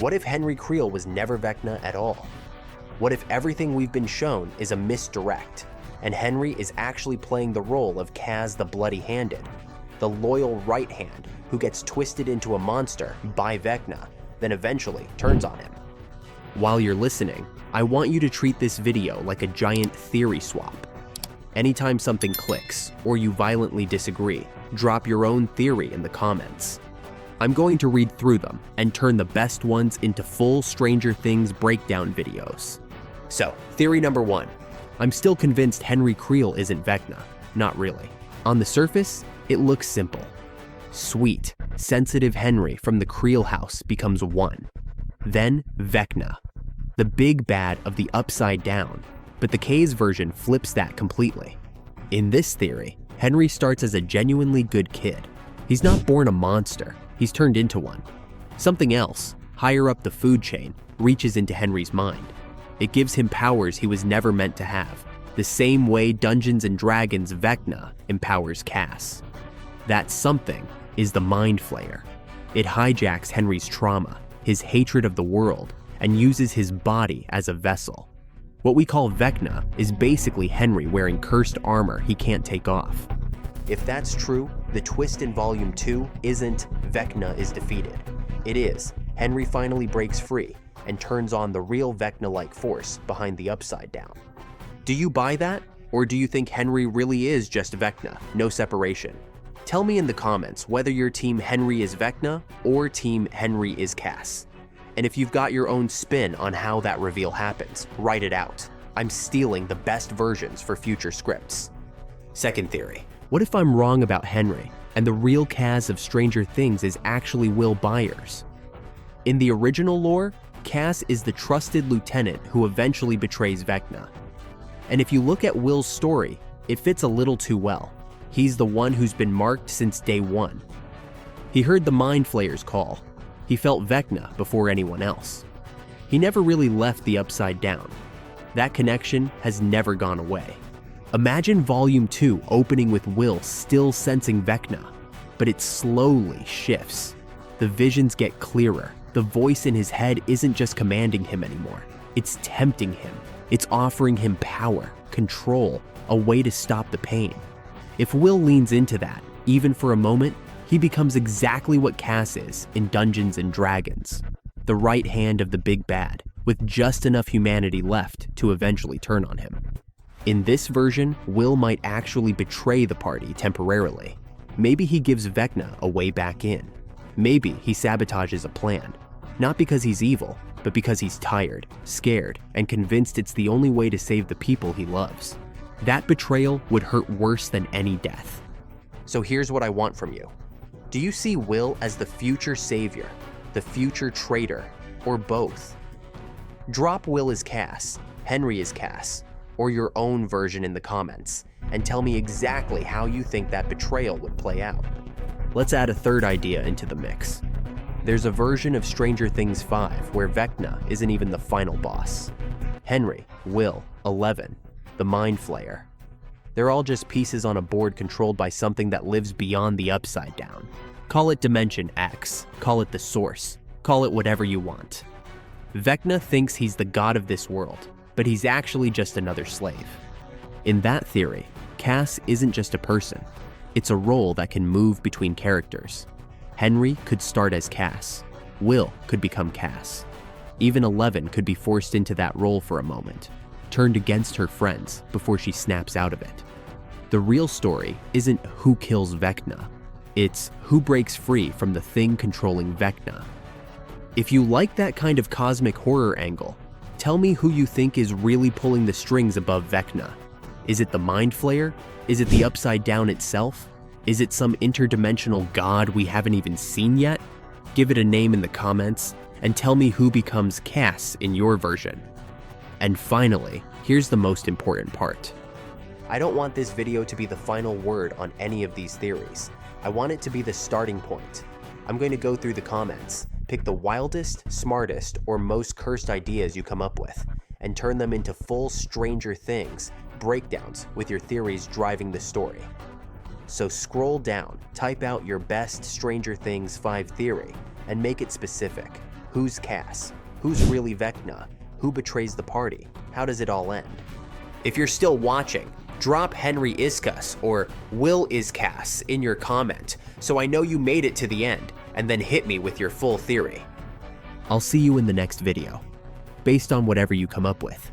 What if Henry Creel was never Vecna at all? What if everything we've been shown is a misdirect, and Henry is actually playing the role of Kaz the Bloody-Handed, the loyal right hand who gets twisted into a monster by Vecna, then eventually turns on him? While you're listening, I want you to treat this video like a giant theory swap. Anytime something clicks or you violently disagree, drop your own theory in the comments. I'm going to read through them and turn the best ones into full Stranger Things breakdown videos. So, theory number 1. I'm still convinced Henry Creel isn't Vecna. Not really. On the surface, it looks simple. Sweet, sensitive Henry from the Creel house becomes one. Then Vecna, the big bad of the Upside Down, but the K's version flips that completely. In this theory, Henry starts as a genuinely good kid. He's not born a monster, he's turned into one. Something else, higher up the food chain, reaches into Henry's mind. It gives him powers he was never meant to have, the same way Dungeons & Dragons' Vecna empowers Cass. That something is the Mind Flayer. It hijacks Henry's trauma, his hatred of the world, and uses his body as a vessel. What we call Vecna is basically Henry wearing cursed armor he can't take off. If that's true, the twist in Volume 2 isn't Vecna is defeated. It is Henry finally breaks free and turns on the real Vecna-like force behind the Upside Down. Do you buy that? Or do you think Henry really is just Vecna, no separation? Tell me in the comments whether you're Team Henry is Vecna or Team Henry is Cass. And if you've got your own spin on how that reveal happens, write it out. I'm stealing the best versions for future scripts. Second theory. What if I'm wrong about Henry, and the real Kaz of Stranger Things is actually Will Byers? In the original lore, Cass is the trusted lieutenant who eventually betrays Vecna. And if you look at Will's story, it fits a little too well. He's the one who's been marked since day one. He heard the Mind Flayer's call. He felt Vecna before anyone else. He never really left the Upside Down. That connection has never gone away. Imagine Volume 2 opening with Will still sensing Vecna, but it slowly shifts. The visions get clearer. The voice in his head isn't just commanding him anymore. It's tempting him. It's offering him power, control, a way to stop the pain. If Will leans into that, even for a moment, he becomes exactly what Cass is in Dungeons & Dragons. The right hand of the big bad, with just enough humanity left to eventually turn on him. In this version, Will might actually betray the party temporarily. Maybe he gives Vecna a way back in. Maybe he sabotages a plan. Not because he's evil, but because he's tired, scared, and convinced it's the only way to save the people he loves. That betrayal would hurt worse than any death. So here's what I want from you. Do you see Will as the future savior, the future traitor, or both? Drop Will as Cass, Henry as Cass, or your own version in the comments, and tell me exactly how you think that betrayal would play out. Let's add a third idea into the mix. There's a version of Stranger Things 5 where Vecna isn't even the final boss. Henry, Will, Eleven, the Mind Flayer. They're all just pieces on a board controlled by something that lives beyond the Upside Down. Call it Dimension X, call it the Source, call it whatever you want. Vecna thinks he's the god of this world, but he's actually just another slave. In that theory, Cass isn't just a person. It's a role that can move between characters. Henry could start as Cass. Will could become Cass. Even Eleven could be forced into that role for a moment, turned against her friends before she snaps out of it. The real story isn't who kills Vecna. It's who breaks free from the thing controlling Vecna. If you like that kind of cosmic horror angle, tell me who you think is really pulling the strings above Vecna. Is it the Mind Flayer? Is it the Upside Down itself? Is it some interdimensional god we haven't even seen yet? Give it a name in the comments, and tell me who becomes Cass in your version. And finally, here's the most important part. I don't want this video to be the final word on any of these theories. I want it to be the starting point. I'm going to go through the comments, pick the wildest, smartest, or most cursed ideas you come up with, and turn them into full Stranger Things breakdowns with your theories driving the story. So scroll down, type out your best Stranger Things 5 theory, and make it specific. Who's Cass? Who's really Vecna? Who betrays the party? How does it all end? If you're still watching, drop Henry is Cass or Will is Cass in your comment so I know you made it to the end, and then hit me with your full theory. I'll see you in the next video, based on whatever you come up with.